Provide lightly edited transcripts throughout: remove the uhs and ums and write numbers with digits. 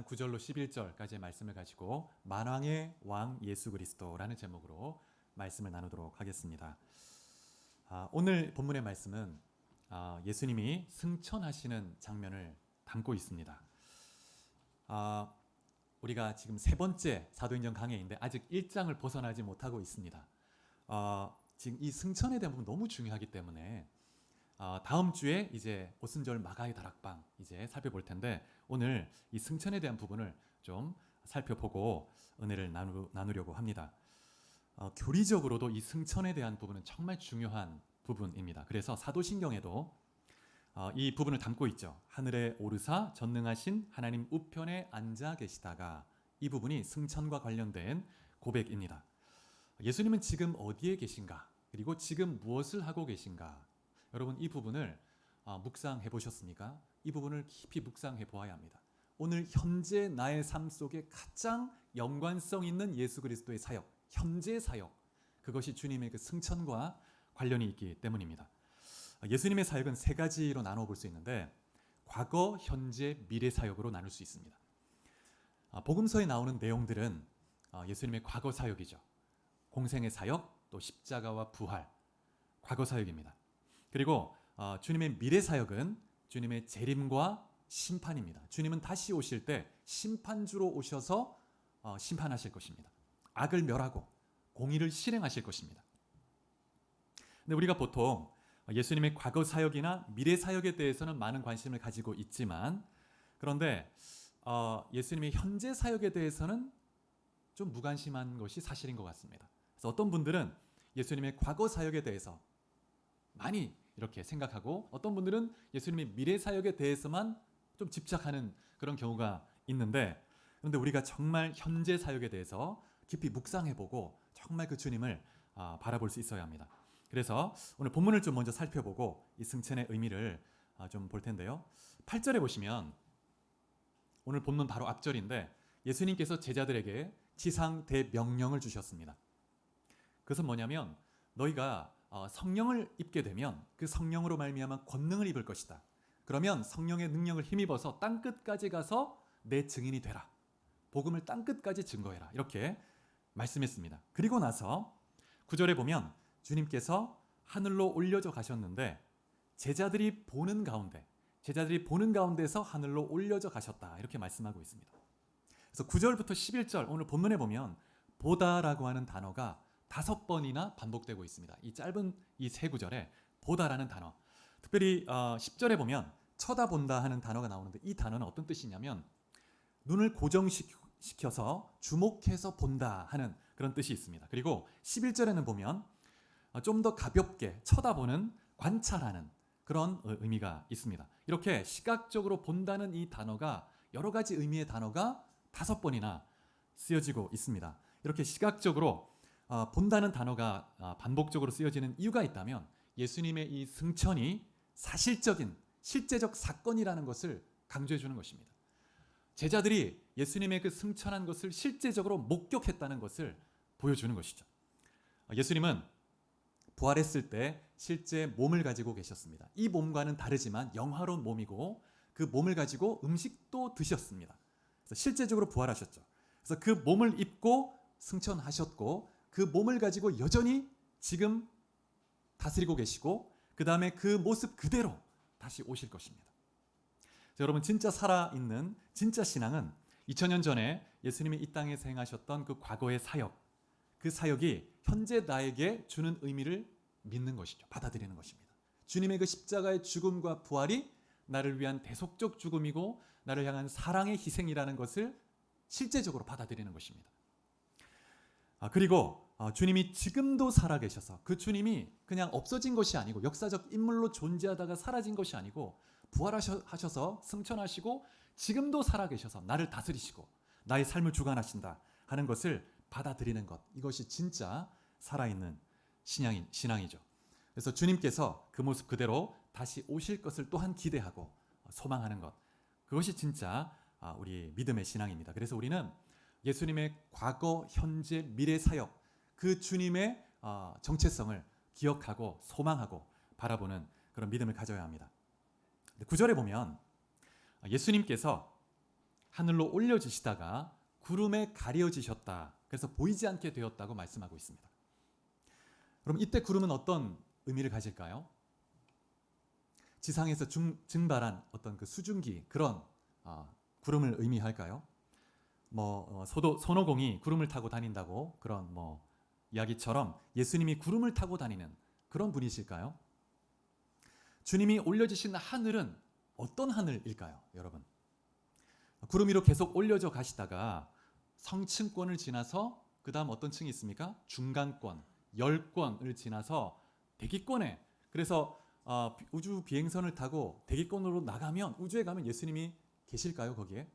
1장 9절로 11절까지의 말씀을 가지고 만왕의 왕 예수 그리스도라는 제목으로 말씀을 나누도록 하겠습니다. 오늘 본문의 말씀은 예수님이 승천하시는 장면을 담고 있습니다. 우리가 지금 세 번째 사도행전 강해인데 아직 1장을 벗어나지 못하고 있습니다. 지금 이 승천에 대한 부분 너무 중요하기 때문에 다음 주에 이제 오순절 마가의 다락방 이제 살펴볼 텐데 오늘 이 승천에 대한 부분을 좀 살펴보고 은혜를 나누려고 합니다. 교리적으로도 이 승천에 대한 부분은 정말 중요한 부분입니다. 그래서 사도신경에도 이 부분을 담고 있죠. 하늘에 오르사 전능하신 하나님 우편에 앉아 계시다가 이 부분이 승천과 관련된 고백입니다. 예수님은 지금 어디에 계신가? 그리고 지금 무엇을 하고 계신가? 여러분 이 부분을 묵상해 보셨습니까? 이 부분을 깊이 묵상해 보아야 합니다. 오늘 현재 나의 삶 속에 가장 연관성 있는 예수 그리스도의 사역, 현재 사역, 그것이 주님의 그 승천과 관련이 있기 때문입니다. 예수님의 사역은 세 가지로 나눠 볼 수 있는데 과거, 현재, 미래 사역으로 나눌 수 있습니다. 복음서에 나오는 내용들은 예수님의 과거 사역이죠. 공생의 사역, 또 십자가와 부활, 과거 사역입니다. 그리고 주님의 미래 사역은 주님의 재림과 심판입니다. 주님은 다시 오실 때 심판주로 오셔서 심판하실 것입니다. 악을 멸하고 공의를 실행하실 것입니다. 근데 우리가 보통 예수님의 과거 사역이나 미래 사역에 대해서는 많은 관심을 가지고 있지만 그런데 예수님의 현재 사역에 대해서는 좀 무관심한 것이 사실인 것 같습니다. 그래서 어떤 분들은 예수님의 과거 사역에 대해서 많이 이렇게 생각하고 어떤 분들은 예수님의 미래 사역에 대해서만 좀 집착하는 그런 경우가 있는데 그런데 우리가 정말 현재 사역에 대해서 깊이 묵상해보고 정말 그 주님을 바라볼 수 있어야 합니다. 그래서 오늘 본문을 좀 먼저 살펴보고 이 승천의 의미를 좀 볼 텐데요. 8절에 보시면 오늘 본문 바로 앞절인데 예수님께서 제자들에게 지상 대명령을 주셨습니다. 그것은 뭐냐면 너희가 성령을 입게 되면 그 성령으로 말미암아 권능을 입을 것이다. 그러면 성령의 능력을 힘입어서 땅끝까지 가서 내 증인이 되라. 복음을 땅끝까지 증거해라. 이렇게 말씀했습니다. 그리고 나서 9절에 보면 주님께서 하늘로 올려져 가셨는데 제자들이 보는 가운데서 하늘로 올려져 가셨다. 이렇게 말씀하고 있습니다. 그래서 9절부터 11절 오늘 본문에 보면 보다라고 하는 단어가 5번이나 반복되고 있습니다. 이 짧은 이 세 구절에 보다라는 단어, 특별히 10절에 보면 쳐다본다 하는 단어가 나오는데 이 단어는 어떤 뜻이냐면 눈을 고정시켜서 주목해서 본다 하는 그런 뜻이 있습니다. 그리고 11절에는 보면 좀 더 가볍게 쳐다보는, 관찰하는 그런 의미가 있습니다. 이렇게 시각적으로 본다는 이 단어가 여러 가지 의미의 단어가 5번이나 쓰여지고 있습니다. 이렇게 시각적으로 본다는 단어가 반복적으로 쓰여지는 이유가 있다면 예수님의 이 승천이 사실적인 실제적 사건이라는 것을 강조해 주는 것입니다. 제자들이 예수님의 그 승천한 것을 실제적으로 목격했다는 것을 보여주는 것이죠. 예수님은 부활했을 때 실제 몸을 가지고 계셨습니다. 이 몸과는 다르지만 영화로운 몸이고 그 몸을 가지고 음식도 드셨습니다. 그래서 실제적으로 부활하셨죠. 그래서 그 몸을 입고 승천하셨고 그 몸을 가지고 여전히 지금 다스리고 계시고 그 다음에 그 모습 그대로 다시 오실 것입니다. 여러분 진짜 살아있는 진짜 신앙은 2000년 전에 예수님이 이 땅에서 행하셨던 그 과거의 사역, 그 사역이 현재 나에게 주는 의미를 믿는 것이죠. 받아들이는 것입니다. 주님의 그 십자가의 죽음과 부활이 나를 위한 대속적 죽음이고 나를 향한 사랑의 희생이라는 것을 실제적으로 받아들이는 것입니다. 그리고 주님이 지금도 살아계셔서 그 주님이 그냥 없어진 것이 아니고 역사적 인물로 존재하다가 사라진 것이 아니고 부활하셔서 승천하시고 지금도 살아계셔서 나를 다스리시고 나의 삶을 주관하신다 하는 것을 받아들이는 것, 이것이 진짜 살아있는 신앙이죠. 그래서 주님께서 그 모습 그대로 다시 오실 것을 또한 기대하고 소망하는 것, 그것이 진짜 우리 믿음의 신앙입니다. 그래서 우리는 예수님의 과거, 현재, 미래 사역, 그 주님의 정체성을 기억하고 소망하고 바라보는 그런 믿음을 가져야 합니다. 9절에 보면 예수님께서 하늘로 올려지시다가 구름에 가려지셨다. 그래서 보이지 않게 되었다고 말씀하고 있습니다. 그럼 이때 구름은 어떤 의미를 가질까요? 지상에서 증발한 어떤 그 수증기 그런 구름을 의미할까요? 손오공이 구름을 타고 다닌다고 그런 이야기처럼 예수님이 구름을 타고 다니는 그런 분이실까요? 주님이 올려지신 하늘은 어떤 하늘일까요, 여러분? 구름 위로 계속 올려져 가시다가 성층권을 지나서 그 다음 어떤 층이 있습니까? 중간권, 열권을 지나서 대기권에, 그래서 우주 비행선을 타고 대기권으로 나가면, 우주에 가면 예수님이 계실까요, 거기에?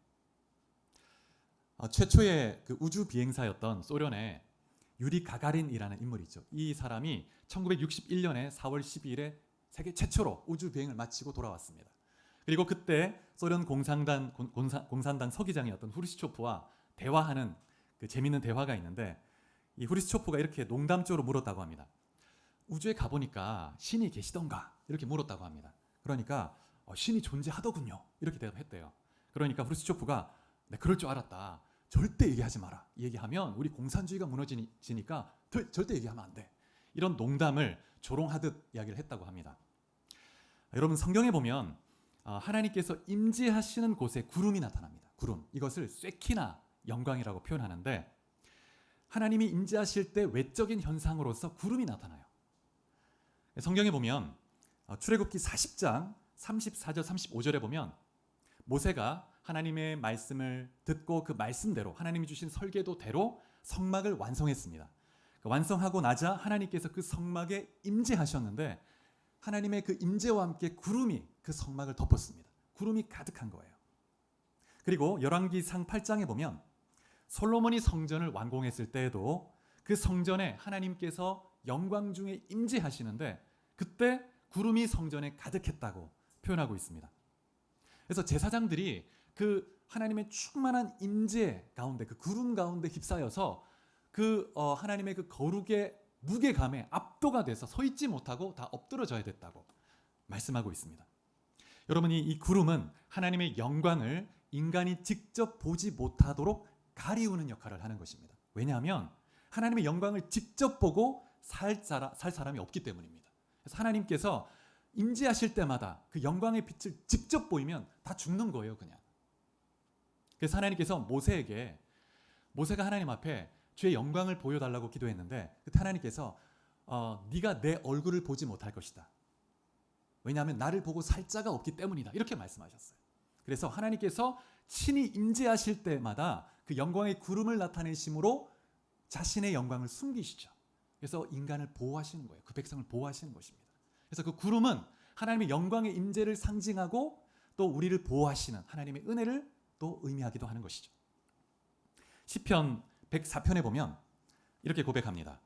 최초의 그 우주 비행사였던 소련의 유리 가가린이라는 인물이 있죠. 이 사람이 1961년에 4월 12일에 세계 최초로 우주 비행을 마치고 돌아왔습니다. 그리고 그때 소련 공산당 서기장이었던 후르시초프와 대화하는 그 재미있는 대화가 있는데, 이 후르시초프가 이렇게 농담적으로 물었다고 합니다. 우주에 가보니까 신이 계시던가? 이렇게 물었다고 합니다. 그러니까 신이 존재하더군요. 이렇게 대답했대요. 그러니까 후르시초프가 네, 그럴 줄 알았다. 절대 얘기하지 마라. 얘기하면 우리 공산주의가 무너지니까 절대 얘기하면 안 돼. 이런 농담을 조롱하듯 이야기를 했다고 합니다. 여러분, 성경에 보면 하나님께서 임재하시는 곳에 구름이 나타납니다. 구름. 이것을 쇠키나 영광이라고 표현하는데, 하나님이 임재하실 때 외적인 현상으로서 구름이 나타나요. 성경에 보면 출애굽기 40장 34절 35절에 보면 모세가 하나님의 말씀을 듣고 그 말씀대로 하나님이 주신 설계도대로 성막을 완성했습니다. 완성하고 나자 하나님께서 그 성막에 임재하셨는데, 하나님의 그 임재와 함께 구름이 그 성막을 덮었습니다. 구름이 가득한 거예요. 그리고 열왕기상 8장에 보면 솔로몬이 성전을 완공했을 때에도 그 성전에 하나님께서 영광 중에 임재하시는데, 그때 구름이 성전에 가득했다고 표현하고 있습니다. 그래서 제사장들이 그 하나님의 충만한 임재 가운데, 그 구름 가운데 휩싸여서 그 하나님의 그 거룩의 무게감에 압도가 돼서 서 있지 못하고 다 엎드러져야 됐다고 말씀하고 있습니다. 여러분이 이 구름은 하나님의 영광을 인간이 직접 보지 못하도록 가리우는 역할을 하는 것입니다. 왜냐하면 하나님의 영광을 직접 보고 살 사람이 없기 때문입니다. 그래서 하나님께서 임재하실 때마다 그 영광의 빛을 직접 보이면 다 죽는 거예요, 그냥. 그래서 하나님께서 모세가 하나님 앞에 주의 영광을 보여달라고 기도했는데, 그때 하나님께서 네가 내 얼굴을 보지 못할 것이다. 왜냐하면 나를 보고 살 자가 없기 때문이다. 이렇게 말씀하셨어요. 그래서 하나님께서 친히 임재하실 때마다 그 영광의 구름을 나타내심으로 자신의 영광을 숨기시죠. 그래서 인간을 보호하시는 거예요. 그 백성을 보호하시는 것입니다. 그래서 그 구름은 하나님의 영광의 임재를 상징하고 또 우리를 보호하시는 하나님의 은혜를 또 의미하기도 하는 것이죠. 시편 104편에 보면 이렇게 고백합니다.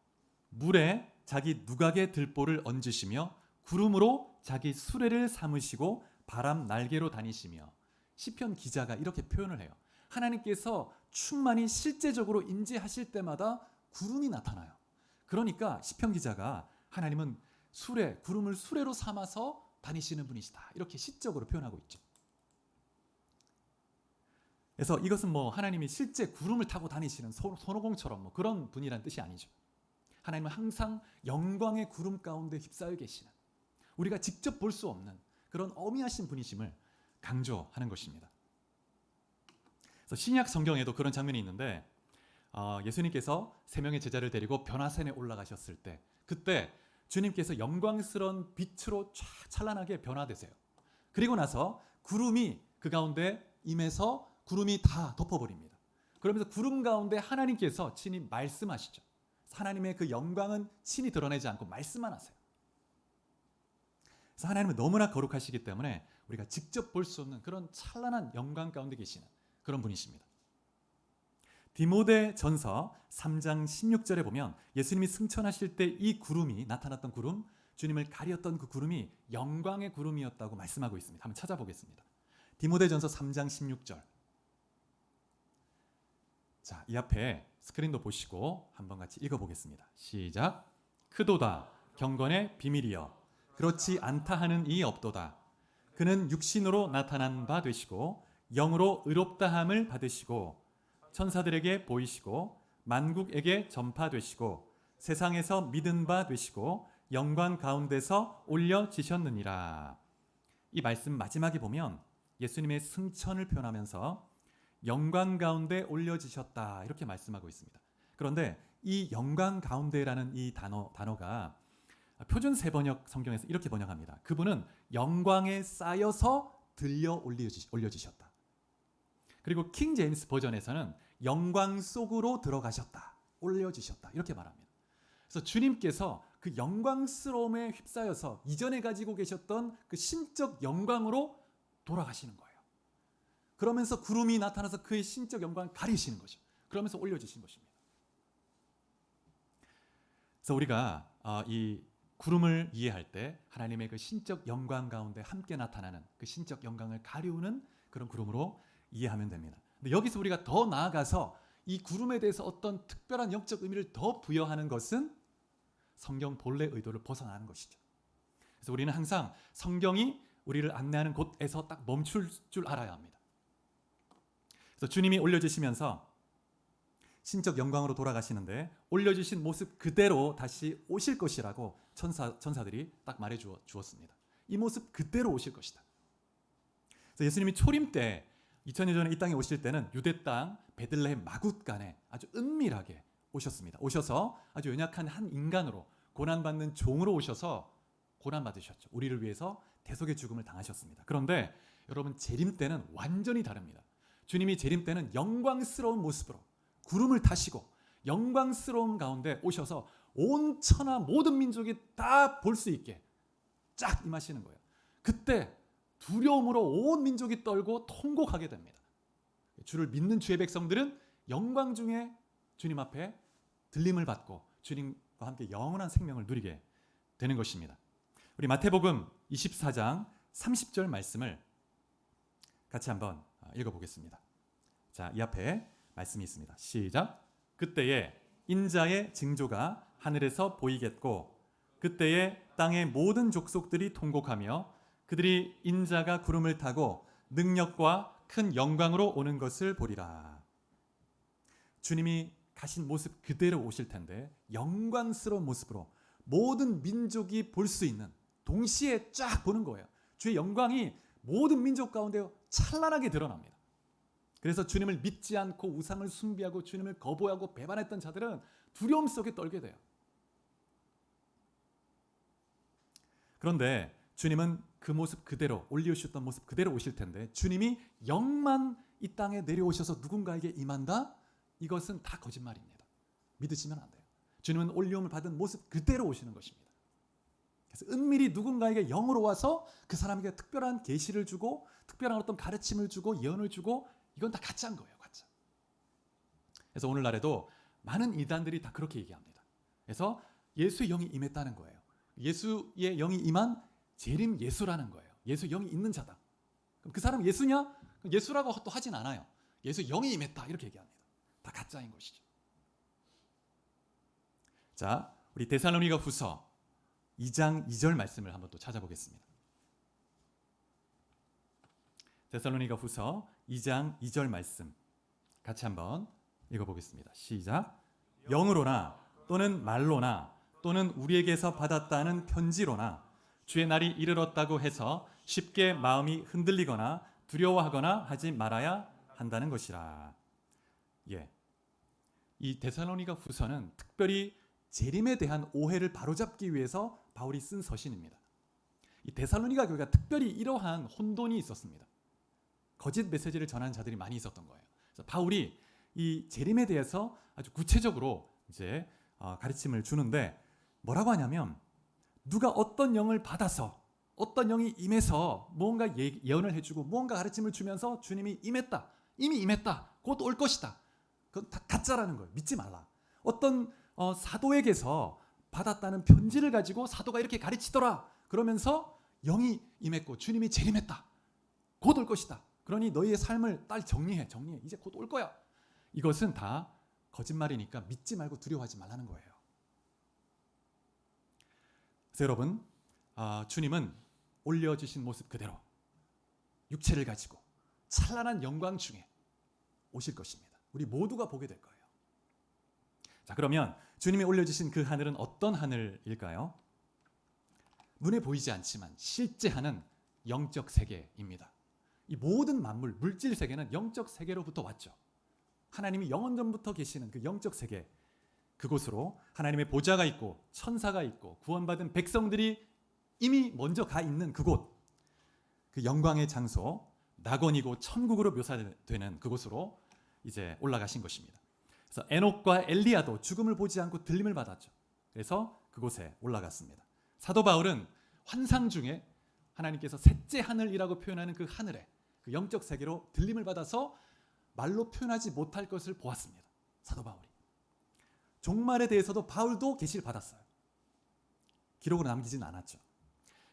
물에 자기 누각의 들보를 얹으시며 구름으로 자기 수레를 삼으시고 바람 날개로 다니시며. 시편 기자가 이렇게 표현을 해요. 하나님께서 충만히 실제적으로 임재하실 때마다 구름이 나타나요. 그러니까 시편 기자가 하나님은 구름을 수레로 삼아서 다니시는 분이시다, 이렇게 시적으로 표현하고 있죠. 그래서 이것은 하나님이 실제 구름을 타고 다니시는 손오공처럼 그런 분이라는 뜻이 아니죠. 하나님은 항상 영광의 구름 가운데 휩싸여 계시는, 우리가 직접 볼 수 없는 그런 어미하신 분이심을 강조하는 것입니다. 그래서 신약 성경에도 그런 장면이 있는데, 예수님께서 세 명의 제자를 데리고 변화산에 올라가셨을 때, 그때 주님께서 영광스러운 빛으로 쫙 찬란하게 변화되세요. 그리고 나서 구름이 그 가운데 임해서 구름이 다 덮어버립니다. 그러면서 구름 가운데 하나님께서 친히 말씀하시죠. 하나님의 그 영광은 친히 드러내지 않고 말씀만 하세요. 그래서 하나님은 너무나 거룩하시기 때문에 우리가 직접 볼 수 없는 그런 찬란한 영광 가운데 계시는 그런 분이십니다. 디모데전서 3장 16절에 보면 예수님이 승천하실 때 이 구름이 나타났던 구름, 주님을 가렸던 그 구름이 영광의 구름이었다고 말씀하고 있습니다. 한번 찾아보겠습니다. 디모데전서 3장 16절. 자, 이 앞에 스크린도 보시고 한번 같이 읽어보겠습니다. 시작. 크도다 경건의 비밀이여 그렇지 않다 하는 이 없도다. 그는 육신으로 나타난 바 되시고 영으로 의롭다함을 받으시고 천사들에게 보이시고 만국에게 전파되시고 세상에서 믿은 바 되시고 영광 가운데서 올려지셨느니라. 이 말씀 마지막에 보면 예수님의 승천을 표현하면서 영광 가운데 올려지셨다 이렇게 말씀하고 있습니다. 그런데 이 영광 가운데라는 이 단어가 표준 세번역 성경에서 이렇게 번역합니다. 그분은 영광에 쌓여서 들려 올려지셨다. 그리고 킹 제임스 버전에서는 영광 속으로 들어가셨다, 올려지셨다 이렇게 말합니다. 그래서 주님께서 그 영광스러움에 휩싸여서 이전에 가지고 계셨던 그 신적 영광으로 돌아가시는 거예요. 그러면서 구름이 나타나서 그의 신적 영광을 가리시는 거죠. 그러면서 올려지신 것입니다. 그래서 우리가 이 구름을 이해할 때 하나님의 그 신적 영광 가운데 함께 나타나는 그 신적 영광을 가리우는 그런 구름으로 이해하면 됩니다. 근데 여기서 우리가 더 나아가서 이 구름에 대해서 어떤 특별한 영적 의미를 더 부여하는 것은 성경 본래 의도를 벗어나는 것이죠. 그래서 우리는 항상 성경이 우리를 안내하는 곳에서 딱 멈출 줄 알아야 합니다. 그래서 주님이 올려지시면서 신적 영광으로 돌아가시는데 올려주신 모습 그대로 다시 오실 것이라고 천사들이 딱 말해 주었습니다. 이 모습 그대로 오실 것이다. 그래서 예수님이 초림 때 2000년 전에 이 땅에 오실 때는 유대 땅 베들레헴 마굿간에 아주 은밀하게 오셨습니다. 오셔서 아주 연약한 한 인간으로 고난받는 종으로 오셔서 고난받으셨죠. 우리를 위해서 대속의 죽음을 당하셨습니다. 그런데 여러분 재림 때는 완전히 다릅니다. 주님이 재림 때는 영광스러운 모습으로 구름을 타시고 영광스러운 가운데 오셔서 온 천하 모든 민족이 다 볼 수 있게 쫙 임하시는 거예요. 그때 두려움으로 온 민족이 떨고 통곡하게 됩니다. 주를 믿는 주의 백성들은 영광 중에 주님 앞에 들림을 받고 주님과 함께 영원한 생명을 누리게 되는 것입니다. 우리 마태복음 24장 30절 말씀을 같이 한번 읽어보겠습니다. 자, 이 앞에 말씀이 있습니다. 시작. 그때에 인자의 징조가 하늘에서 보이겠고 그때에 땅의 모든 족속들이 통곡하며 그들이 인자가 구름을 타고 능력과 큰 영광으로 오는 것을 보리라. 주님이 가신 모습 그대로 오실 텐데 영광스러운 모습으로 모든 민족이 볼 수 있는 동시에 쫙 보는 거예요. 주의 영광이 모든 민족 가운데 찬란하게 드러납니다. 그래서 주님을 믿지 않고 우상을 숭배하고 주님을 거부하고 배반했던 자들은 두려움 속에 떨게 돼요. 그런데 주님은 그 모습 그대로 올리우셨던 모습 그대로 오실 텐데 주님이 영만 이 땅에 내려오셔서 누군가에게 임한다? 이것은 다 거짓말입니다. 믿으시면 안 돼요. 주님은 올리움을 받은 모습 그대로 오시는 것입니다. 그래서 은밀히 누군가에게 영으로 와서 그 사람에게 특별한 계시를 주고 특별한 어떤 가르침을 주고 예언을 주고 이건 다 가짜인 거예요. 가짜. 그래서 오늘날에도 많은 이단들이 다 그렇게 얘기합니다. 그래서 예수의 영이 임했다는 거예요. 예수의 영이 임한 재림 예수라는 거예요. 예수 영이 있는 자다. 그럼 그 사람 예수냐? 예수라고 또 하진 않아요. 예수 영이 임했다 이렇게 얘기합니다. 다 가짜인 것이죠. 자, 우리 데살로니가 후서 2장 2절 말씀을 한번 또 찾아보겠습니다. 데살로니가 후서 2장 2절 말씀 같이 한번 읽어보겠습니다. 시작. 영으로나 또는 말로나 또는 우리에게서 받았다는 편지로나 주의 날이 이르렀다고 해서 쉽게 마음이 흔들리거나 두려워하거나 하지 말아야 한다는 것이라. 예, 이 데살로니가 후서는 특별히 재림에 대한 오해를 바로잡기 위해서 바울이 쓴 서신입니다. 이 데살로니가 교회가 특별히 이러한 혼돈이 있었습니다. 거짓 메시지를 전하는 자들이 많이 있었던 거예요. 그래서 바울이 이 재림에 대해서 아주 구체적으로 이제 가르침을 주는데 뭐라고 하냐면 누가 어떤 영을 받아서 어떤 영이 임해서 무언가 예언을 해주고 무언가 가르침을 주면서 주님이 임했다, 이미 임했다, 곧 올 것이다. 그건 다 가짜라는 거예요. 믿지 말라. 어떤 사도에게서 받았다는 편지를 가지고 사도가 이렇게 가르치더라. 그러면서 영이 임했고 주님이 재림했다. 곧 올 것이다. 그러니 너희의 삶을 빨리 정리해. 이제 곧 올 거야. 이것은 다 거짓말이니까 믿지 말고 두려워하지 말라는 거예요. 그래서 여러분, 주님은 올려주신 모습 그대로 육체를 가지고 찬란한 영광 중에 오실 것입니다. 우리 모두가 보게 될 거예요. 자, 그러면 주님이 올려주신 그 하늘은 어떤 하늘일까요? 눈에 보이지 않지만 실제 하는 영적 세계입니다. 이 모든 만물, 물질 세계는 영적 세계로부터 왔죠. 하나님이 영원전부터 계시는 그 영적 세계, 그곳으로 하나님의 보좌가 있고 천사가 있고 구원받은 백성들이 이미 먼저 가 있는 그곳, 그 영광의 장소, 낙원이고 천국으로 묘사되는 그곳으로 이제 올라가신 것입니다. 그래서 에녹과 엘리야도 죽음을 보지 않고 들림을 받았죠. 그래서 그곳에 올라갔습니다. 사도 바울은 환상 중에 하나님께서 셋째 하늘이라고 표현하는 그 하늘에, 그 영적 세계로 들림을 받아서 말로 표현하지 못할 것을 보았습니다. 사도 바울이. 종말에 대해서도 바울도 계시를 받았어요. 기록으로 남기지는 않았죠.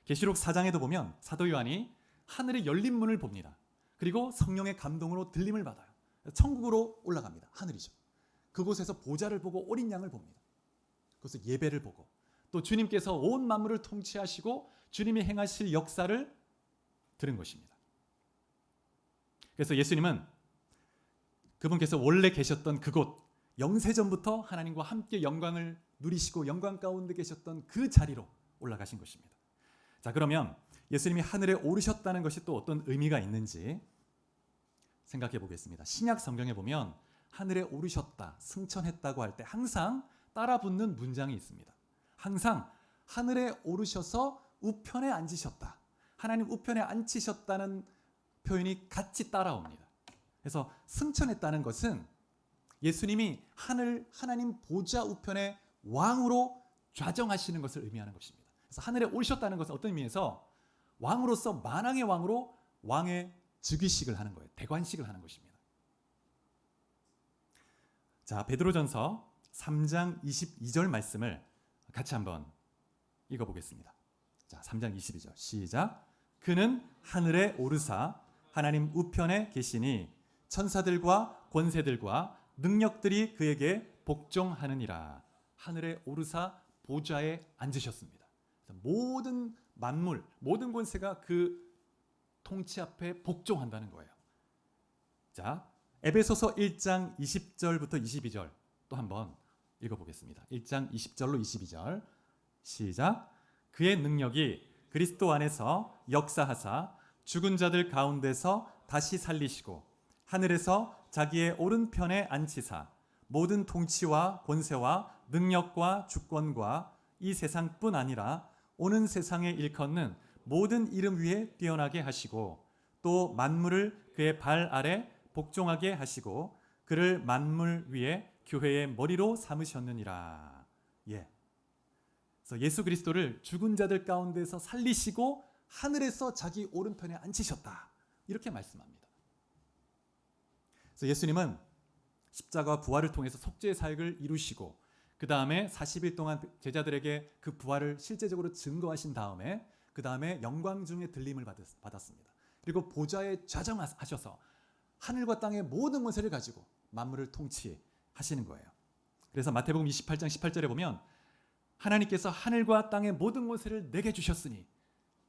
계시록 4장에도 보면 사도 요한이 하늘의 열린 문을 봅니다. 그리고 성령의 감동으로 들림을 받아요. 천국으로 올라갑니다. 하늘이죠. 그곳에서 보좌를 보고 어린 양을 봅니다. 그것을 예배를 보고 또 주님께서 온 만물을 통치하시고 주님이 행하실 역사를 들은 것입니다. 그래서 예수님은 그분께서 원래 계셨던 그곳, 영세전부터 하나님과 함께 영광을 누리시고 영광 가운데 계셨던 그 자리로 올라가신 것입니다. 자, 그러면 예수님이 하늘에 오르셨다는 것이 또 어떤 의미가 있는지 생각해 보겠습니다. 신약 성경에 보면 하늘에 오르셨다, 승천했다고 할 때 항상 따라 붙는 문장이 있습니다. 항상 하늘에 오르셔서 우편에 앉으셨다, 하나님 우편에 앉히셨다는 표현이 같이 따라옵니다. 그래서 승천했다는 것은 예수님이 하나님 보좌 우편의 왕으로 좌정하시는 것을 의미하는 것입니다. 그래서 하늘에 오르셨다는 것은 어떤 의미에서 왕으로서 만왕의 왕으로 왕의 즉위식을 하는 거예요. 대관식을 하는 것입니다. 자, 베드로전서 3장 22절 말씀을 같이 한번 읽어보겠습니다. 자, 3장 22절 시작. 그는 하늘에 오르사 하나님 우편에 계시니 천사들과 권세들과 능력들이 그에게 복종하느니라. 하늘에 오르사 보좌에 앉으셨습니다. 모든 만물, 모든 권세가 그 통치 앞에 복종한다는 거예요. 자, 에베소서 1장 20절부터 22절 또 한번 읽어보겠습니다. 1장 20절로 22절 시작. 그의 능력이 그리스도 안에서 역사하사 죽은 자들 가운데서 다시 살리시고 하늘에서 자기의 오른편에 앉히사 모든 통치와 권세와 능력과 주권과 이 세상뿐 아니라 오는 세상에 일컫는 모든 이름 위에 뛰어나게 하시고 또 만물을 그의 발 아래 복종하게 하시고 그를 만물 위에 교회의 머리로 삼으셨느니라. 예. 그래서 예수 그리스도를 죽은 자들 가운데서 살리시고 하늘에서 자기 오른편에 앉히셨다. 이렇게 말씀합니다. 그래서 예수님은 십자가와 부활을 통해서 속죄의 사역을 이루시고 그 다음에 40일 동안 제자들에게 그 부활을 실제적으로 증거하신 다음에 그 다음에 영광 중에 들림을 받았습니다. 그리고 보좌에 좌정하셔서 하늘과 땅의 모든 권세를 가지고 만물을 통치하시는 거예요. 그래서 마태복음 28장 18절에 보면 하나님께서 하늘과 땅의 모든 권세를 내게 주셨으니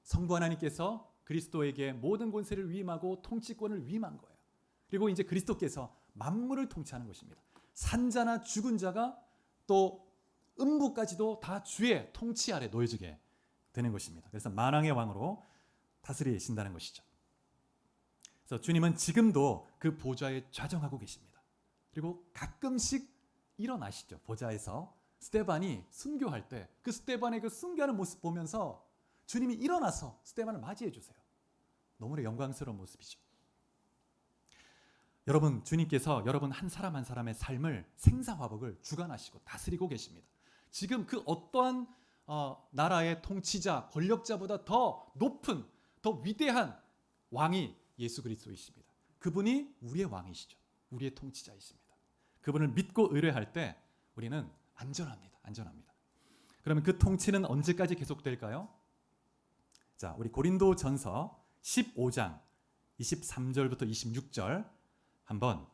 성부 하나님께서 그리스도에게 모든 권세를 위임하고 통치권을 위임한 거예요. 그리고 이제 그리스도께서 만물을 통치하는 것입니다. 산자나 죽은 자가 또 음부까지도 다 주의 통치 아래 놓여지게 되는 것입니다. 그래서 만왕의 왕으로 다스리신다는 것이죠. 그래서 주님은 지금도 그 보좌에 좌정하고 계십니다. 그리고 가끔씩 일어나시죠. 보좌에서 스데반이 순교할 때 그 스데반의 그 순교하는 모습 보면서 주님이 일어나서 스데반을 맞이해 주세요. 너무나 영광스러운 모습이죠. 여러분, 주님께서 여러분 한 사람 한 사람의 삶을 생사화복을 주관하시고 다스리고 계십니다. 지금 그 어떠한 나라의 통치자, 권력자보다 더 높은, 더 위대한 왕이 예수 그리스도이십니다. 그분이 우리의 왕이시죠. 우리의 통치자이십니다. 그분을 믿고 의뢰할 때 우리는 안전합니다. 안전합니다. 그러면 그 통치는 언제까지 계속될까요? 자, 우리 고린도전서 15장 23절부터 26절 한번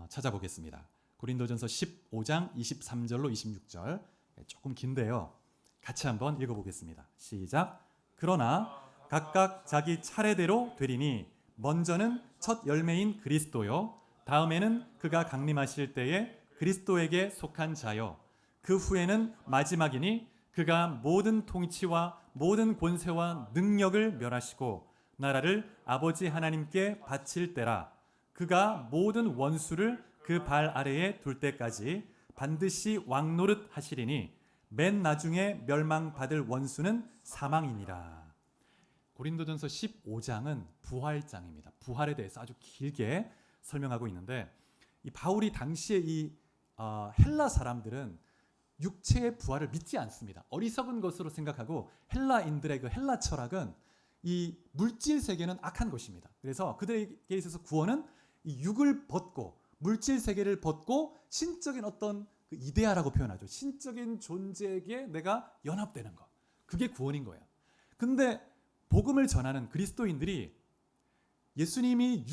찾아보겠습니다. 고린도전서 15장 23절로 26절 조금 긴데요. 같이 한번 읽어보겠습니다. 시작. 그러나 각각 자기 차례대로 되리니 먼저는 첫 열매인 그리스도요, 다음에는 그가 강림하실 때에 그리스도에게 속한 자요, 그 후에는 마지막이니 그가 모든 통치와 모든 권세와 능력을 멸하시고 나라를 아버지 하나님께 바칠 때라. 그가 모든 원수를 그 발 아래에 둘 때까지 반드시 왕노릇 하시리니 맨 나중에 멸망받을 원수는 사망이니라. 고린도전서 15장은 부활장입니다. 부활에 대해서 아주 길게 설명하고 있는데, 이 바울이 당시에 이 헬라 사람들은 육체의 부활을 믿지 않습니다. 어리석은 것으로 생각하고, 헬라인들의 그 헬라 철학은 이 물질 세계는 악한 것입니다. 그래서 그들에게 있어서 구원은 이 육을 벗고 물질 세계를 벗고 신적인 어떤 그 이데아라고 표현하죠. 신적인 존재에게 내가 연합되는 것. 그게 구원인 거예요. 근데 복음을 전하는 그리스도인들이 예수님이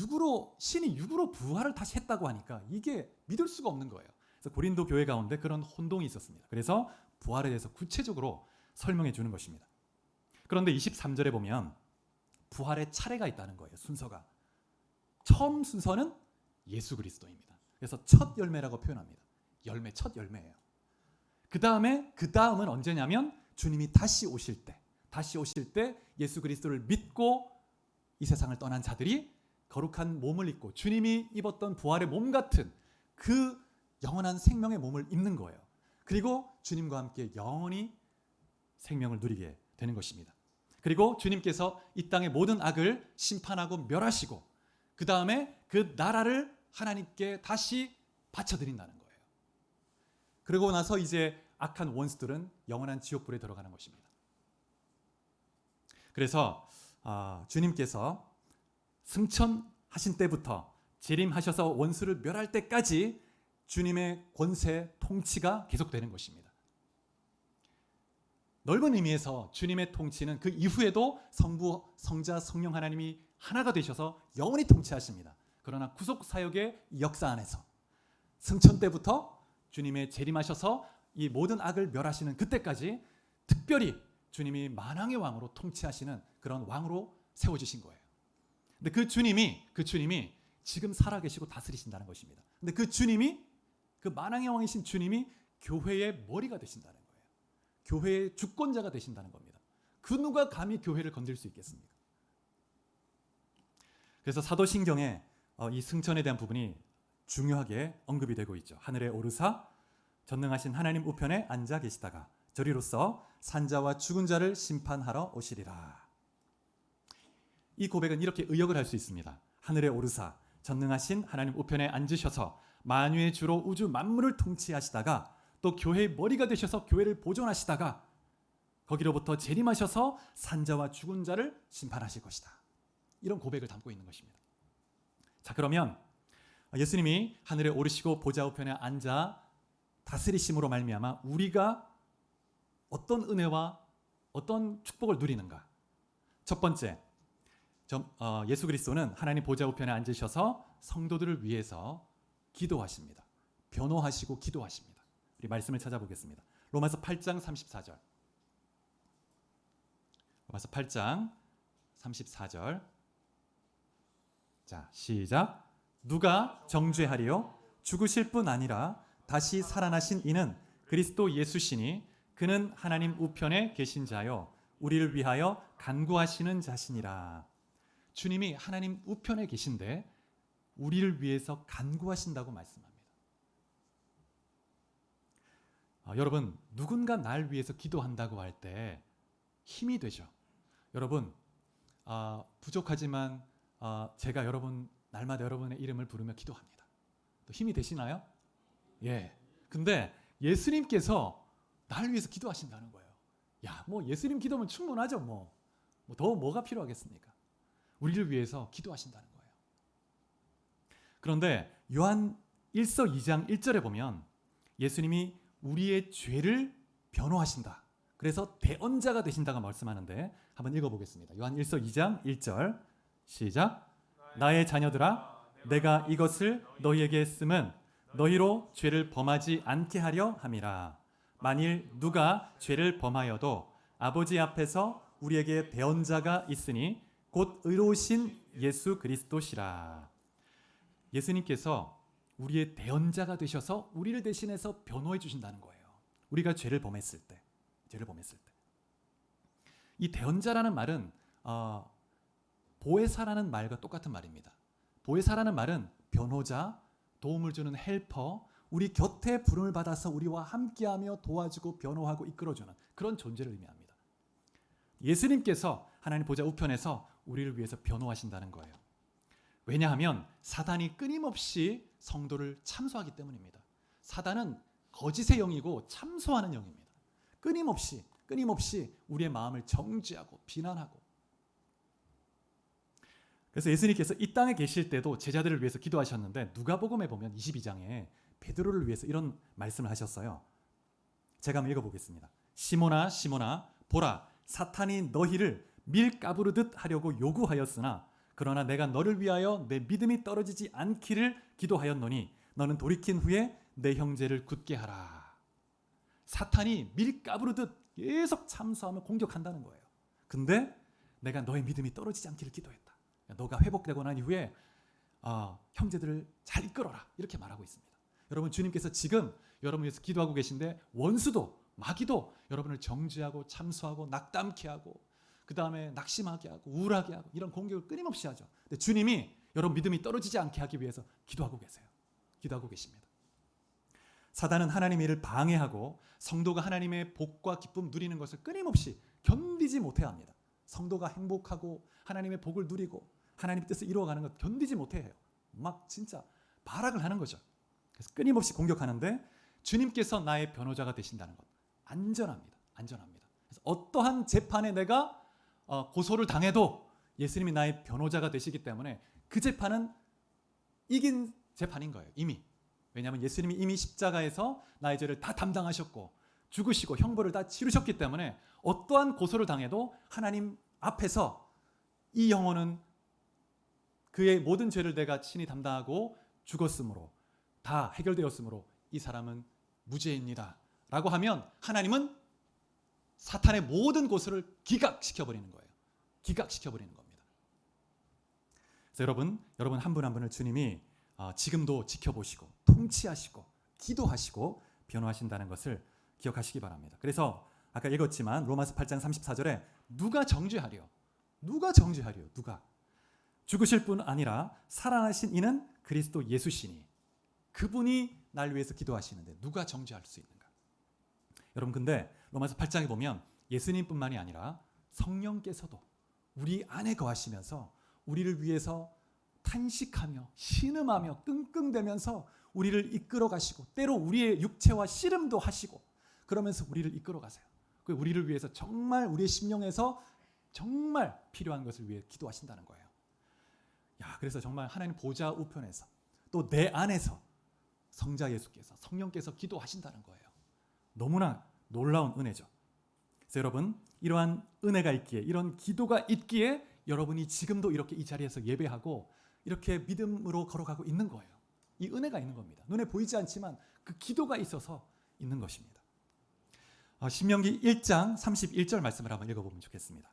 신이 육으로 부활을 다시 했다고 하니까 이게 믿을 수가 없는 거예요. 그래서 고린도 교회 가운데 그런 혼동이 있었습니다. 그래서 부활에 대해서 구체적으로 설명해 주는 것입니다. 그런데 23절에 보면 부활의 차례가 있다는 거예요. 순서가. 처음 순서는 예수 그리스도입니다. 그래서 첫 열매라고 표현합니다. 첫 열매예요. 그 다음은 언제냐면 주님이 다시 오실 때 예수 그리스도를 믿고 이 세상을 떠난 자들이 거룩한 몸을 입고 주님이 입었던 부활의 몸 같은 그 영원한 생명의 몸을 입는 거예요. 그리고 주님과 함께 영원히 생명을 누리게 되는 것입니다. 그리고 주님께서 이 땅의 모든 악을 심판하고 멸하시고 그 다음에 그 나라를 하나님께 다시 바쳐드린다는 거예요. 그러고 나서 이제 악한 원수들은 영원한 지옥불에 들어가는 것입니다. 그래서 주님께서 승천하신 때부터 재림하셔서 원수를 멸할 때까지 주님의 권세, 통치가 계속되는 것입니다. 넓은 의미에서 주님의 통치는 그 이후에도 성부, 성자, 성령 하나님이 하나가 되셔서 영원히 통치하십니다. 그러나 구속 사역의 역사 안에서 승천 때부터 주님의 재림하셔서 이 모든 악을 멸하시는 그때까지 특별히 주님이 만왕의 왕으로 통치하시는 그런 왕으로 세워주신 거예요. 근데 그 주님이 지금 살아계시고 다스리신다는 것입니다. 근데 그 만왕의 왕이신 주님이 교회의 머리가 되신다는 거예요. 교회의 주권자가 되신다는 겁니다. 그 누가 감히 교회를 건들 수 있겠습니까? 그래서 사도신경에 이 승천에 대한 부분이 중요하게 언급이 되고 있죠. 하늘에 오르사 전능하신 하나님 우편에 앉아 계시다가 저리로서 산자와 죽은 자를 심판하러 오시리라. 이 고백은 이렇게 의역을 할 수 있습니다. 하늘에 오르사 전능하신 하나님 우편에 앉으셔서 만유의 주로 우주 만물을 통치하시다가 또 교회의 머리가 되셔서 교회를 보존하시다가 거기로부터 재림하셔서 산자와 죽은 자를 심판하실 것이다. 이런 고백을 담고 있는 것입니다. 자, 그러면 예수님이 하늘에 오르시고 보좌 우편에 앉아 다스리심으로 말미암아 우리가 어떤 은혜와 어떤 축복을 누리는가? 첫 번째, 예수 그리스도는 하나님 보좌 우편에 앉으셔서 성도들을 위해서 기도하십니다. 변호하시고 기도하십니다. 우리 말씀을 찾아보겠습니다. 로마서 8장 34절. 로마서 8장 34절. 자, 시작. 누가 정죄하리요? 죽으실 뿐 아니라 다시 살아나신 이는 그리스도 예수시니 그는 하나님 우편에 계신 자요 우리를 위하여 간구하시는 자시니라. 주님이 하나님 우편에 계신데 우리를 위해서 간구하신다고 말씀합니다. 여러분, 누군가 날 위해서 기도한다고 할 때 힘이 되죠. 여러분, 부족하지만 제가 날마다 여러분의 이름을 부르며 기도합니다. 또 힘이 되시나요? 예. 근데 예수님께서 나를 위해서 기도하신다는 거예요. 야, 뭐 예수님 기도면 충분하죠. 더 뭐가 필요하겠습니까? 우리를 위해서 기도하신다는 거예요. 그런데 요한 1서 2장 1절에 보면 예수님이 우리의 죄를 변호하신다. 그래서 대언자가 되신다고 말씀하는데 한번 읽어보겠습니다. 요한 1서 2장 1절 시작. 나의 자녀들아 내가 이것을 너희에게 쓰면 너희로 죄를 범하지 않게 하려 함이라. 만일 누가 죄를 범하여도 아버지 앞에서 우리에게 대언자가 있으니 곧 의로우신 예수 그리스도시라. 예수님께서 우리의 대언자가 되셔서 우리를 대신해서 변호해 주신다는 거예요. 우리가 죄를 범했을 때. 이 대언자라는 말은 보혜사라는 말과 똑같은 말입니다. 보혜사라는 말은 변호자, 도움을 주는 헬퍼, 우리 곁에 부름을 받아서 우리와 함께하며 도와주고 변호하고 이끌어주는 그런 존재를 의미합니다. 예수님께서 하나님 보좌 우편에서 우리를 위해서 변호하신다는 거예요. 왜냐하면 사단이 끊임없이 성도를 참소하기 때문입니다. 사단은 거짓의 영이고 참소하는 영입니다. 끊임없이 우리의 마음을 정죄하고 비난하고. 그래서 예수님께서 이 땅에 계실 때도 제자들을 위해서 기도하셨는데 누가복음에 보면 22장에 베드로를 위해서 이런 말씀을 하셨어요. 제가 한번 읽어보겠습니다. 시몬아 시몬아 보라 사탄이 너희를 밀가부르듯 하려고 요구하였으나 그러나 내가 너를 위하여 내 믿음이 떨어지지 않기를 기도하였노니 너는 돌이킨 후에 내 형제를 굳게 하라. 사탄이 밀가부르듯 계속 참소하며 공격한다는 거예요. 근데 내가 너의 믿음이 떨어지지 않기를 기도했다. 너가 회복되고 난 이후에 형제들을 잘 이끌어라. 이렇게 말하고 있습니다. 여러분 주님께서 지금 여러분 위해서 기도하고 계신데 원수도 마귀도 여러분을 정죄하고 참소하고 낙담케 하고 그 다음에 낙심하게 하고 우울하게 하고 이런 공격을 끊임없이 하죠. 근데 주님이 여러분 믿음이 떨어지지 않게 하기 위해서 기도하고 계세요. 기도하고 계십니다. 사단은 하나님의 일을 방해하고 성도가 하나님의 복과 기쁨 누리는 것을 끊임없이 견디지 못해 합니다. 성도가 행복하고 하나님의 복을 누리고 하나님의 뜻을 이루어가는 것 견디지 못해 해요. 막 진짜 발악을 하는 거죠. 그래서 끊임없이 공격하는데 주님께서 나의 변호자가 되신다는 것 안전합니다. 그래서 어떠한 재판에 내가 고소를 당해도 예수님이 나의 변호자가 되시기 때문에 그 재판은 이긴 재판인 거예요. 이미. 왜냐하면 예수님이 이미 십자가에서 나의 죄를 다 담당하셨고 죽으시고 형벌을 다 치르셨기 때문에 어떠한 고소를 당해도 하나님 앞에서 이 영혼은 그의 모든 죄를 내가 친히 담당하고 죽었으므로 다 해결되었으므로 이 사람은 무죄입니다 라고 하면 하나님은 사탄의 모든 고소를 기각시켜버리는 거예요. 기각시켜버리는 겁니다. 그래서 여러분 한 분 한 분을 주님이 지금도 지켜보시고 통치하시고 기도하시고 변호하신다는 것을 기억하시기 바랍니다. 그래서 아까 읽었지만 로마서 8장 34절에 누가 정죄하려? 누가 죽으실 뿐 아니라 살아나신 이는 그리스도 예수시니 그분이 날 위해서 기도하시는데 누가 정죄할 수 있는가? 여러분 근데 로마서 8장에 보면 예수님뿐만이 아니라 성령께서도 우리 안에 거하시면서 우리를 위해서 탄식하며 신음하며 끙끙대면서 우리를 이끌어 가시고 때로 우리의 육체와 씨름도 하시고 그러면서 우리를 이끌어 가세요. 우리를 위해서 정말 우리의 심령에서 정말 필요한 것을 위해 기도하신다는 거예요. 그래서 정말 하나님 보좌 우편에서 또 내 안에서 성자 예수께서 성령께서 기도하신다는 거예요. 너무나 놀라운 은혜죠. 그래서 여러분 이러한 은혜가 있기에 이런 기도가 있기에 여러분이 지금도 이렇게 이 자리에서 예배하고 이렇게 믿음으로 걸어가고 있는 거예요. 이 은혜가 있는 겁니다. 눈에 보이지 않지만 그 기도가 있어서 있는 것입니다. 신명기 1장 31절 말씀을 한번 읽어보면 좋겠습니다.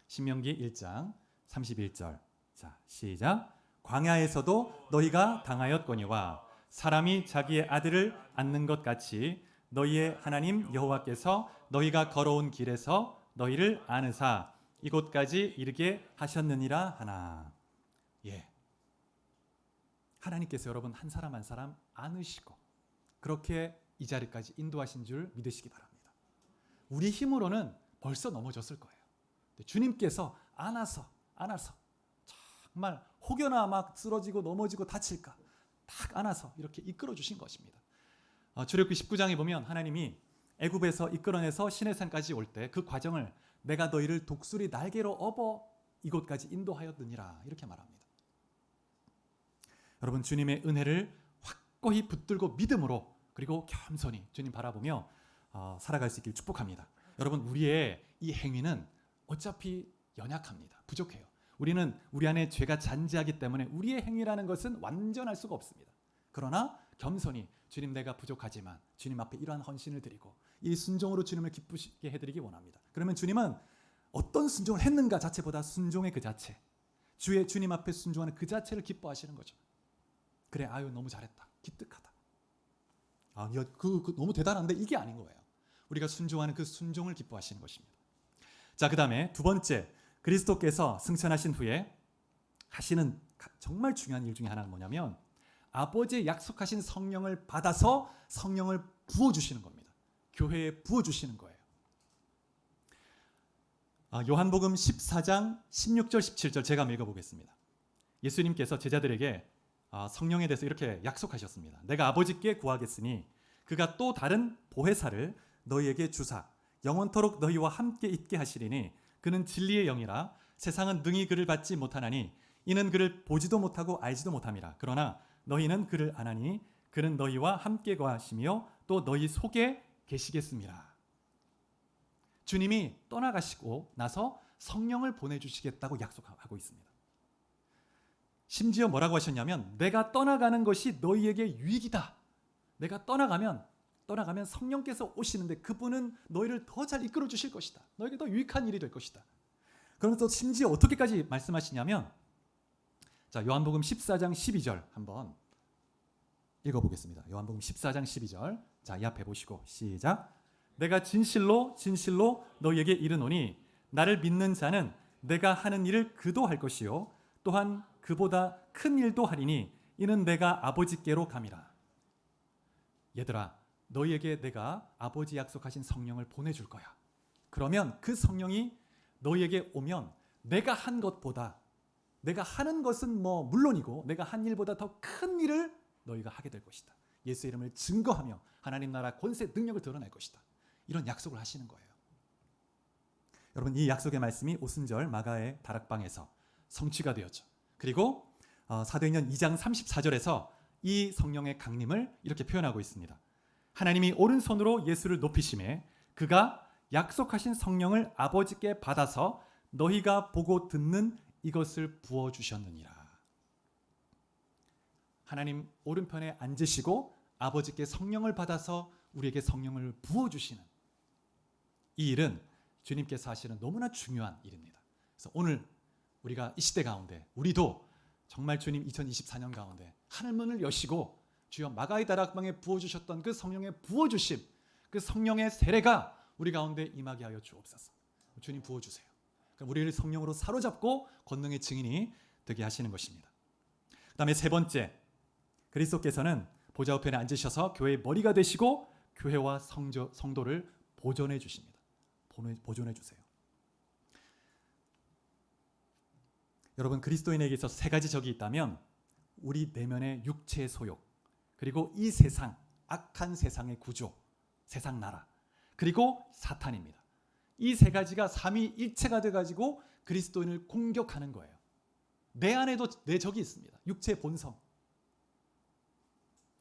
신명기 1장 31절 자 시작. 광야에서도 너희가 당하였거니와 사람이 자기의 아들을 안는 것 같이 너희의 하나님 여호와께서 너희가 걸어온 길에서 너희를 안으사 이곳까지 이르게 하셨느니라 하나. 하나님께서 여러분 한 사람 한 사람 안으시고 그렇게 이 자리까지 인도하신 줄 믿으시기 바랍니다. 우리 힘으로는 벌써 넘어졌을 거예요. 주님께서 안아서 정말 혹여나 막 쓰러지고 넘어지고 다칠까 딱 안아서 이렇게 이끌어 주신 것입니다. 출애굽기 19장에 보면 하나님이 애굽에서 이끌어내서 시내산까지 올 때 그 과정을 내가 너희를 독수리 날개로 업어 이곳까지 인도하였느니라 이렇게 말합니다. 여러분 주님의 은혜를 확고히 붙들고 믿음으로 그리고 겸손히 주님 바라보며 살아갈 수 있길 축복합니다. 여러분 우리의 이 행위는 어차피 연약합니다. 부족해요. 우리는 우리 안에 죄가 잔재하기 때문에 우리의 행위라는 것은 완전할 수가 없습니다. 그러나 겸손히 주님 내가 부족하지만 주님 앞에 이러한 헌신을 드리고 이 순종으로 주님을 기쁘시게 해드리기 원합니다. 그러면 주님은 어떤 순종을 했는가 자체보다 순종의 그 자체, 주님 앞에 순종하는 그 자체를 기뻐하시는 거죠. 그래, 아유 너무 잘했다, 기특하다. 너무 대단한데 이게 아닌 거예요. 우리가 순종하는 그 순종을 기뻐하시는 것입니다. 자, 그 다음에 두 번째, 그리스도께서 승천하신 후에 하시는 정말 중요한 일 중에 하나는 뭐냐면 아버지의 약속하신 성령을 받아서 성령을 부어주시는 겁니다. 교회에 부어주시는 거예요. 요한복음 14장 16절 17절 제가 한번 읽어보겠습니다. 예수님께서 제자들에게 성령에 대해서 이렇게 약속하셨습니다. 내가 아버지께 구하겠으니 그가 또 다른 보혜사를 너희에게 주사 영원토록 너희와 함께 있게 하시리니 그는 진리의 영이라 세상은 능히 그를 받지 못하나니 이는 그를 보지도 못하고 알지도 못함이라. 그러나 너희는 그를 아나니 그는 너희와 함께 거하시며 또 너희 속에 계시겠습니다. 주님이 떠나가시고 나서 성령을 보내주시겠다고 약속하고 있습니다. 심지어 뭐라고 하셨냐면 내가 떠나가는 것이 너희에게 유익이다. 내가 떠나가면 성령께서 오시는데 그분은 너희를 더 잘 이끌어 주실 것이다. 너에게 더 유익한 일이 될 것이다. 그러면서 심지어 어떻게까지 말씀하시냐면 자, 요한복음 14장 12절 한번 읽어보겠습니다. 요한복음 14장 12절. 자, 이 앞에 보시고 시작. 내가 진실로 진실로 너희에게 이르노니 나를 믿는 자는 내가 하는 일을 그도 할 것이요 또한 그보다 큰 일도 하리니 이는 내가 아버지께로 감이라. 얘들아, 너희에게 내가 아버지 약속하신 성령을 보내줄 거야. 그러면 그 성령이 너희에게 오면 내가 한 것보다 내가 하는 것은 물론이고 내가 한 일보다 더 큰 일을 너희가 하게 될 것이다. 예수 이름을 증거하며 하나님 나라 권세 능력을 드러낼 것이다. 이런 약속을 하시는 거예요. 여러분, 이 약속의 말씀이 오순절 마가의 다락방에서 성취가 되었죠. 그리고 사도행전 2장 34절에서 이 성령의 강림을 이렇게 표현하고 있습니다. 하나님이 오른손으로 예수를 높이심에 그가 약속하신 성령을 아버지께 받아서 너희가 보고 듣는 이것을 부어주셨느니라. 하나님 오른편에 앉으시고 아버지께 성령을 받아서 우리에게 성령을 부어주시는 이 일은 주님께서 하시는 너무나 중요한 일입니다. 그래서 오늘 우리가 이 시대 가운데 우리도 정말 주님 2024년 가운데 하늘문을 여시고 주여 마가의 다락방에 부어주셨던 그 성령의 부어주심, 그 성령의 세례가 우리 가운데 임하게 하여 주옵소서. 주님 부어주세요. 우리를 성령으로 사로잡고 권능의 증인이 되게 하시는 것입니다. 그 다음에 세 번째, 그리스도께서는 보좌 우편에 앉으셔서 교회의 머리가 되시고 교회와 성도를 보존해 주십니다. 보존해 주세요. 여러분, 그리스도인에게 있어서 세 가지 적이 있다면 우리 내면의 육체의 소욕, 그리고 이 세상, 악한 세상의 구조, 세상 나라, 그리고 사탄입니다. 이 세 가지가 삼위일체가 돼가지고 그리스도인을 공격하는 거예요. 내 안에도 내 적이 있습니다. 육체의 본성.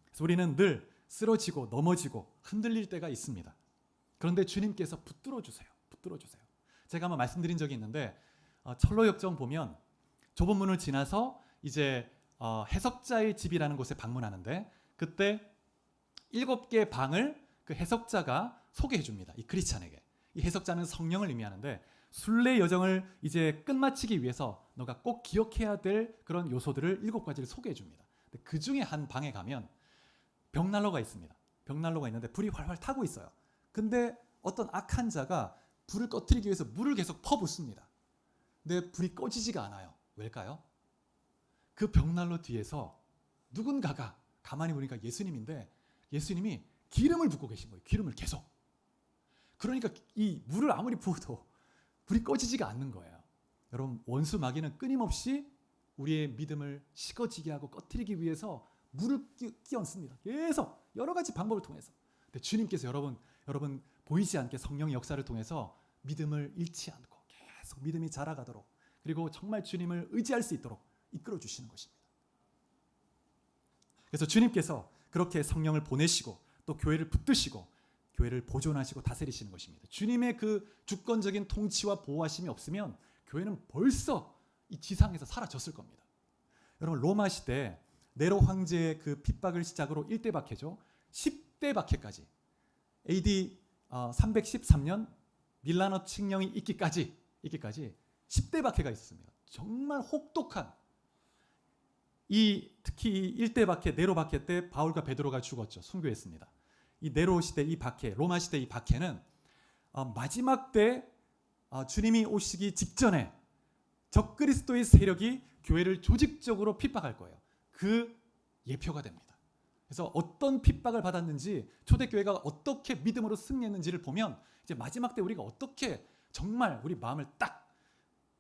그래서 우리는 늘 쓰러지고 넘어지고 흔들릴 때가 있습니다. 그런데 주님께서 붙들어 주세요. 제가 한번 말씀드린 적이 있는데 철로역정 보면 좁은 문을 지나서 이제 해석자의 집이라는 곳에 방문하는데 그때 7개의 방을 그 해석자가 소개해 줍니다. 이 크리스찬에게. 이 해석자는 성령을 의미하는데 순례 여정을 이제 끝마치기 위해서 너가 꼭 기억해야 될 그런 요소들을 7가지를 소개해 줍니다. 그 중에 한 방에 가면 벽난로가 있습니다. 벽난로가 있는데 불이 활활 타고 있어요. 근데 어떤 악한 자가 불을 꺼뜨리기 위해서 물을 계속 퍼붓습니다. 근데 불이 꺼지지가 않아요. 왜일까요? 그 벽난로 뒤에서 누군가가 가만히 보니까 예수님인데 예수님이 기름을 붓고 계신 거예요. 기름을 계속. 그러니까 이 물을 아무리 부어도 불이 꺼지지가 않는 거예요. 여러분, 원수 마귀는 끊임없이 우리의 믿음을 식어지게 하고 꺼뜨리기 위해서 물을 끼얹습니다. 계속 여러 가지 방법을 통해서. 근데 주님께서 여러분 보이지 않게 성령의 역사를 통해서 믿음을 잃지 않고 계속 믿음이 자라가도록 그리고 정말 주님을 의지할 수 있도록 이끌어 주시는 것입니다. 그래서 주님께서 그렇게 성령을 보내시고 또 교회를 붙드시고 교회를 보존하시고 다스리시는 것입니다. 주님의 그 주권적인 통치와 보호하심이 없으면 교회는 벌써 이 지상에서 사라졌을 겁니다. 여러분, 로마 시대 네로 황제의 그 핍박을 시작으로 1대 박해죠. 10대 박해까지 AD 313년 밀라노 칙령이 있기까지 있기까지 10대 박해가 있었습니다. 정말 혹독한 특히 1대 박해, 네로 박해 때 바울과 베드로가 죽었죠. 순교했습니다. 이 네로 시대 이 박해, 로마 시대 이 박해는 마지막 때 주님이 오시기 직전에 적그리스도의 세력이 교회를 조직적으로 핍박할 거예요. 그 예표가 됩니다. 그래서 어떤 핍박을 받았는지, 초대교회가 어떻게 믿음으로 승리했는지를 보면 이제 마지막 때 우리가 어떻게 정말 우리 마음을 딱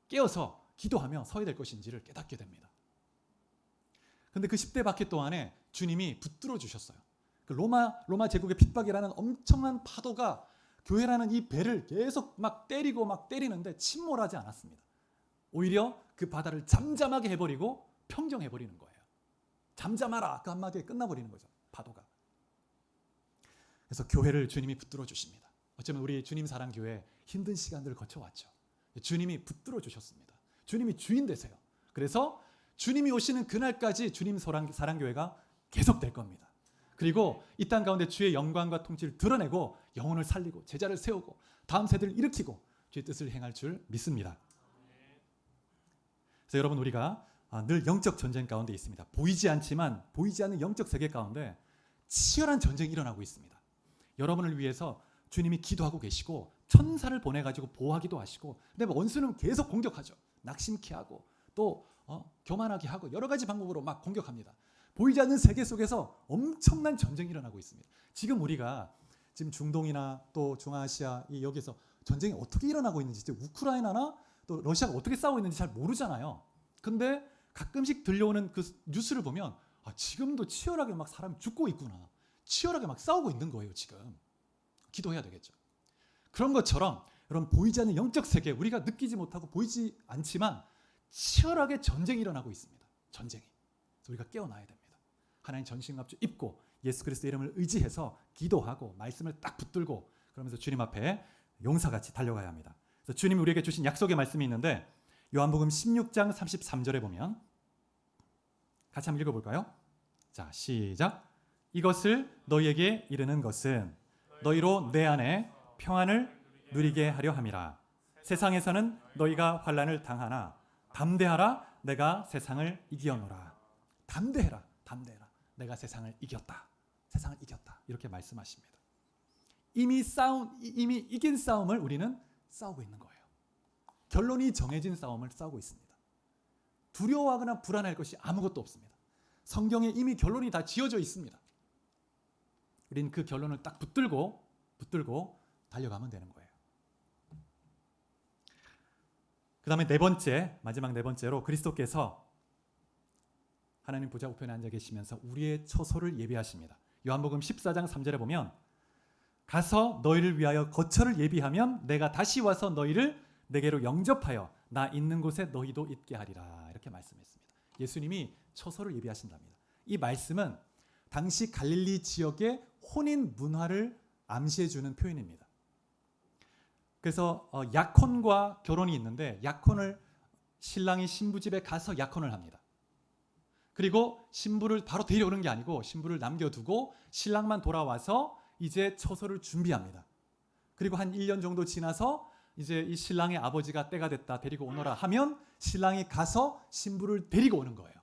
깨어서 기도하며 서야 될 것인지를 깨닫게 됩니다. 그런데 그 10대 박해 동안에 주님이 붙들어 주셨어요. 그 로마 제국의 핍박이라는 엄청난 파도가 교회라는 이 배를 계속 막 때리고 막 때리는데 침몰하지 않았습니다. 오히려 그 바다를 잠잠하게 해버리고 평정해버리는 거예요. 잠잠하라 그 한마디에 끝나버리는 거죠. 파도가. 그래서 교회를 주님이 붙들어 주십니다. 어쩌면 우리 주님 사랑교회 힘든 시간들을 거쳐왔죠. 주님이 붙들어 주셨습니다. 주님이 주인 되세요. 그래서 주님이 오시는 그날까지 주님 사랑교회가 계속될 겁니다. 그리고 이 땅 가운데 주의 영광과 통치를 드러내고 영혼을 살리고 제자를 세우고 다음 세대를 일으키고 주의 뜻을 행할 줄 믿습니다. 그래서 여러분, 우리가 늘 영적 전쟁 가운데 있습니다. 보이지 않지만 보이지 않는 영적 세계 가운데 치열한 전쟁이 일어나고 있습니다. 여러분을 위해서 주님이 기도하고 계시고 천사를 보내가지고 보호하기도 하시고, 근데 원수는 계속 공격하죠. 낙심케 하고 또 교만하게 하고 여러 가지 방법으로 막 공격합니다. 보이지 않는 세계 속에서 엄청난 전쟁이 일어나고 있습니다. 지금 우리가 지금 중동이나 또 중앙아시아 여기서 전쟁이 어떻게 일어나고 있는지, 우크라이나나 또 러시아가 어떻게 싸우고 있는지 잘 모르잖아요. 근데 가끔씩 들려오는 그 뉴스를 보면 지금도 치열하게 막 사람이 죽고 있구나. 치열하게 막 싸우고 있는 거예요, 지금. 기도해야 되겠죠. 그런 것처럼 여러분, 보이지 않는 영적 세계, 우리가 느끼지 못하고 보이지 않지만 치열하게 전쟁이 일어나고 있습니다. 전쟁이. 그래서 우리가 깨어나야 됩니다. 하나님 전신갑주 입고 예수 그리스도 이름을 의지해서 기도하고 말씀을 딱 붙들고 그러면서 주님 앞에 용사같이 달려가야 합니다. 그래서 주님이 우리에게 주신 약속의 말씀이 있는데 요한복음 16장 33절에 보면 같이 한번 읽어볼까요? 자, 시작. 이것을 너희에게 이르는 것은 너희로 내 안에 평안을 누리게 하려 함이라. 세상에서는 너희가 환난을 당하나 담대하라. 내가 세상을 이기었노라. 담대해라. 담대해라. 내가 세상을 이겼다. 세상을 이겼다. 이렇게 말씀하십니다. 이미 이긴 싸움을 우리는 싸우고 있는 거예요. 결론이 정해진 싸움을 싸우고 있습니다. 두려워하거나 불안할 것이 아무것도 없습니다. 성경에 이미 결론이 다 지어져 있습니다. 우리는 그 결론을 딱 붙들고 달려가면 되는 거예요. 그 다음에 마지막 네 번째로 그리스도께서 하나님 보좌 우편에 앉아 계시면서 우리의 처소를 예비하십니다. 요한복음 14장 3절에 보면 가서 너희를 위하여 거처를 예비하면 내가 다시 와서 너희를 내게로 영접하여 나 있는 곳에 너희도 있게 하리라. 이렇게 말씀했습니다. 예수님이 처소를 예비하신답니다. 이 말씀은 당시 갈릴리 지역의 혼인 문화를 암시해 주는 표현입니다. 그래서 약혼과 결혼이 있는데 신랑이 신부 집에 가서 약혼을 합니다. 그리고 신부를 바로 데려오는 게 아니고 신부를 남겨두고 신랑만 돌아와서 이제 처소를 준비합니다. 그리고 한 1년 정도 지나서 이제 이 신랑의 아버지가 때가 됐다 데리고 오너라 하면 신랑이 가서 신부를 데리고 오는 거예요.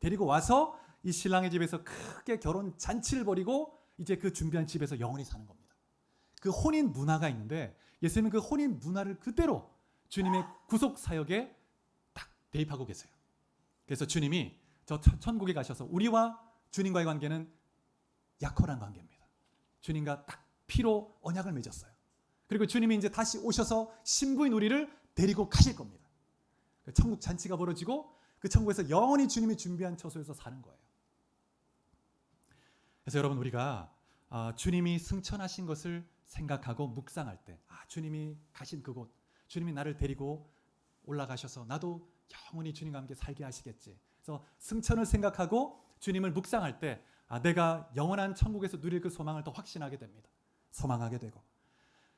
데리고 와서 이 신랑의 집에서 크게 결혼 잔치를 벌이고 이제 그 준비한 집에서 영원히 사는 겁니다. 그 혼인 문화가 있는데 예수님은 그 혼인 문화를 그대로 주님의 구속 사역에 딱 대입하고 계세요. 그래서 주님이 저 천국에 가셔서 우리와 주님과의 관계는 약혼한 관계입니다. 주님과 딱 피로 언약을 맺었어요. 그리고 주님이 이제 다시 오셔서 신부인 우리를 데리고 가실 겁니다. 천국 잔치가 벌어지고 그 천국에서 영원히 주님이 준비한 처소에서 사는 거예요. 그래서 여러분, 우리가 주님이 승천하신 것을 생각하고 묵상할 때 주님이 가신 그곳, 주님이 나를 데리고 올라가셔서 나도 영원히 주님과 함께 살게 하시겠지. 그래서 승천을 생각하고 주님을 묵상할 때 내가 영원한 천국에서 누릴 그 소망을 더 확신하게 됩니다. 소망하게 되고.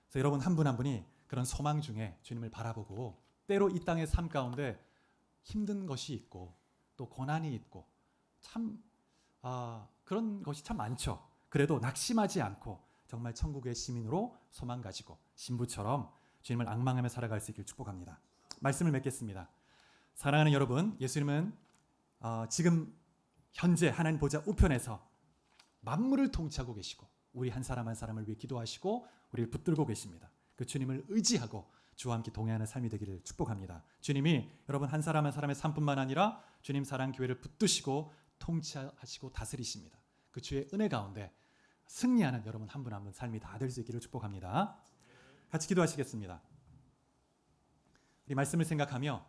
그래서 여러분 한 분 한 분이 그런 소망 중에 주님을 바라보고 때로 이 땅의 삶 가운데 힘든 것이 있고 또 고난이 있고 참 그런 것이 참 많죠. 그래도 낙심하지 않고 정말 천국의 시민으로 소망 가지고 신부처럼 주님을 앙망하며 살아갈 수 있길 축복합니다. 말씀을 맺겠습니다. 사랑하는 여러분, 예수님은 지금 현재 하나님 보좌 우편에서 만물을 통치하고 계시고 우리 한 사람 한 사람을 위해 기도하시고 우리를 붙들고 계십니다. 그 주님을 의지하고 주와 함께 동행하는 삶이 되기를 축복합니다. 주님이 여러분 한 사람 한 사람의 삶뿐만 아니라 주님 사랑 교회를 붙드시고 통치하시고 다스리십니다. 그 주의 은혜 가운데 승리하는 여러분 한 분 한 분 삶이 다 될 수 있기를 축복합니다. 같이 기도하시겠습니다. 우리 말씀을 생각하며